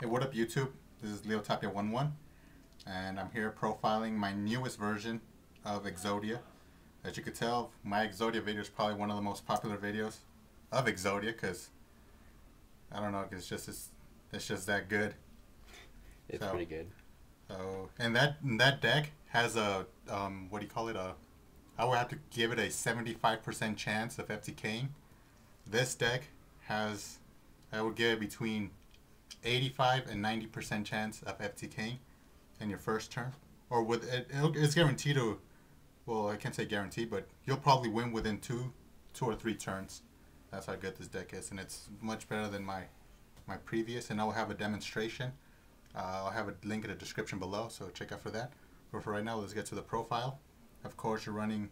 Hey, what up YouTube? This is Leotapia11 and I'm here profiling my newest version of Exodia. As you could tell, my Exodia video is probably one of the most popular videos of Exodia because I don't know, it's just that good. It's pretty good. So, and that deck has a what do you call it? I would have to give it a 75% chance of F.T.K. This deck has, I would give it between 85 and 90% chance of F.T.K. in your first turn, or with it's guaranteed to. Well, I can't say guaranteed, but you'll probably win within two or three turns. That's how good this deck is, and it's much better than my previous. And I'll have a demonstration. I'll have a link in the description below, so check out for that. But for right now, let's get to the profile. Of course, you're running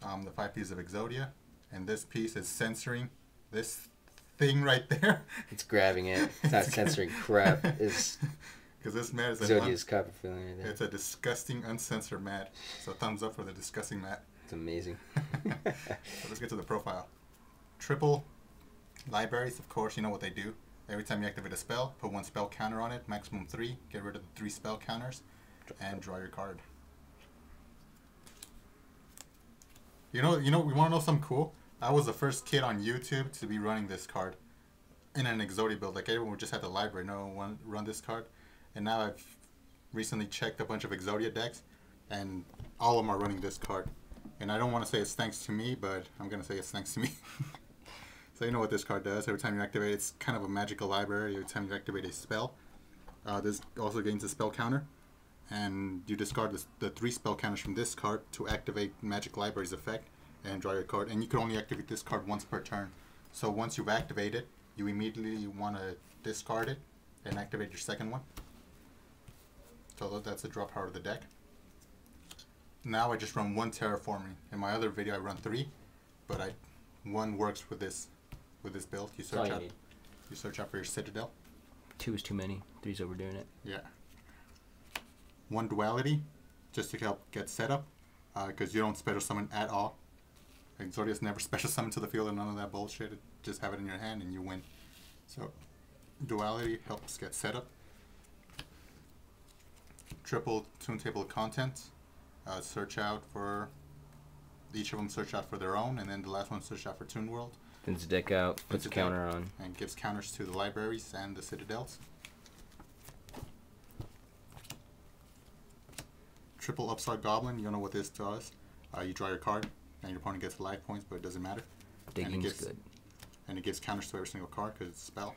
the 5 pieces of Exodia, and this piece is censoring this thing right there. It's grabbing it. It's not censoring crap. It's because this mat is Exodia's copper filling right there. It's a disgusting uncensored mat. So thumbs up for the disgusting mat. It's amazing. So let's get to the profile. Triple libraries, of course, you know what they do. Every time you activate a spell, put 1 spell counter on it, maximum 3. Get rid of the 3 spell counters, and draw your card. You know, we want to know something cool? I was the first kid on YouTube to be running this card in an Exodia build. Like everyone would just have the library, no one run this card. And now I've recently checked a bunch of Exodia decks, and all of them are running this card. And I don't want to say it's thanks to me, but I'm going to say it's thanks to me. So you know what this card does. Every time you activate it, it's kind of a magical library. Every time you activate a spell, this also gains a spell counter. And you discard the 3 spell counters from this card to activate Magic Library's effect and draw your card. And you can only activate this card once per turn. So once you've activated, you immediately want to discard it and activate your second one. So that's the draw power of the deck. Now I just run 1 Terraforming. In my other video I run 3, but 1 works with this build. You search out for your Citadel. 2 is too many. 3's overdoing it. Yeah. 1 Duality, just to help get set up, because you don't special summon at all. Exodia's never special summon to the field and none of that bullshit. Just have it in your hand and you win. So Duality helps get set up. Triple Toon Table of Contents. Search out for each of them. Search out for their own, and then the last one search out for Toon World. Thins the deck out, puts a counter on, and gives counters to the libraries and the Citadels. Triple Upstart Goblin. You know what this does. You draw your card, and your opponent gets life points, but it doesn't matter. Digging's good. And it gives counters to every single card because it's a spell.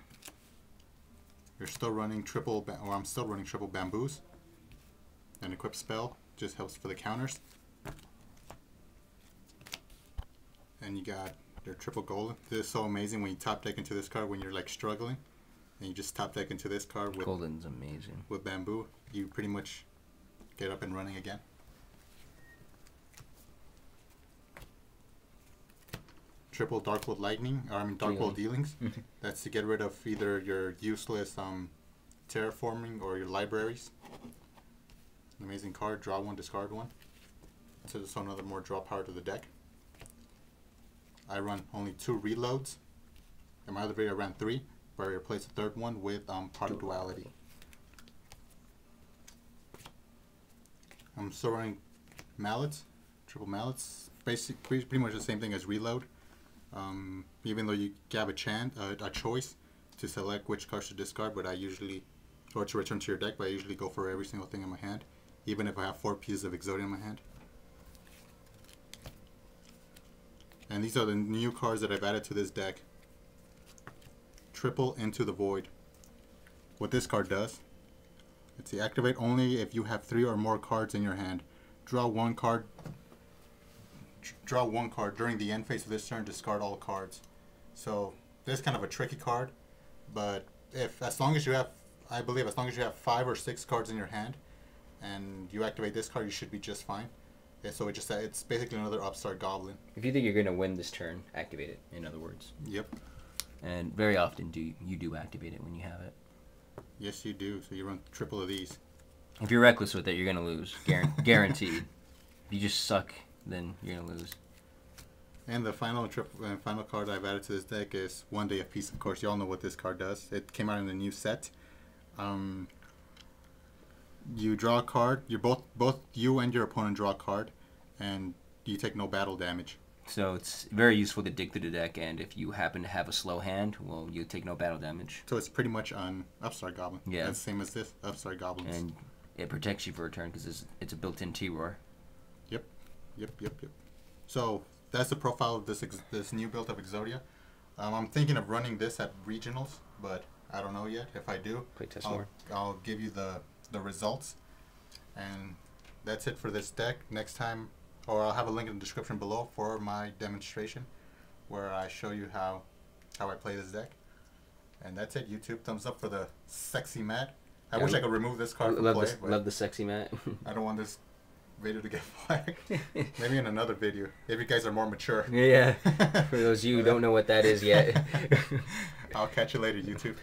You're still running I'm still running triple Bamboos. An equip spell just helps for the counters. And you got your triple golden. This is so amazing when you top deck into this card when you're like struggling, and you just top deck into this card with golden's amazing. With bamboo, you pretty much get up and running again. Triple Darkwood Lightning, Darkwood Dealings. That's to get rid of either your useless terraforming or your libraries. Amazing card. Draw 1, discard 1. So there's another more draw power to the deck. I run only 2 reloads. In my other video I ran 3, but I replaced the 3rd one with part of Duality. I'm still running mallets, triple mallets. Basically, pretty much the same thing as reload. Even though you have a choice to select which cards to discard, but or to return to your deck, but I usually go for every single thing in my hand, even if I have 4 pieces of Exodia in my hand. And these are the new cards that I've added to this deck. Triple Into the Void. What this card does, it's activate only if you have 3 or more cards in your hand. Draw 1 card. Draw 1 card during the end phase of this turn. Discard all cards. So this is kind of a tricky card, but as long as you have 5 or 6 cards in your hand, and you activate this card, you should be just fine. Yeah, so it's basically another Upstart Goblin. If you think you're gonna win this turn, activate it. In other words. Yep. And very often you do activate it when you have it. Yes, you do. So you run triple of these. If you're reckless with it, you're gonna lose. Guaranteed. If you just suck, then you're gonna lose. And the final card I've added to this deck is One Day of Peace. Of course, you all know what this card does. It came out in the new set. You draw a card. You both you and your opponent draw a card, and you take no battle damage. So it's very useful to dig through the deck, and if you happen to have a slow hand, well, you take no battle damage. So it's pretty much on Upstart Goblin. Yeah. That's the same as this Upstart Goblins. And it protects you for a turn because it's a built-in T-Roar. Yep. So that's the profile of this new build of Exodia. I'm thinking of running this at regionals, but I don't know yet. If I do, Play test more. I'll give you the results. And that's it for this deck. Next time, or I'll have a link in the description below for my demonstration where I show you how I play this deck. And that's it. YouTube, thumbs up for the sexy mat. I wish I could remove this card from play. Love the sexy mat. I don't want this video to get flagged. Maybe in another video, if you guys are more mature. Yeah. For those of you who don't know what that is yet. I'll catch you later, YouTube.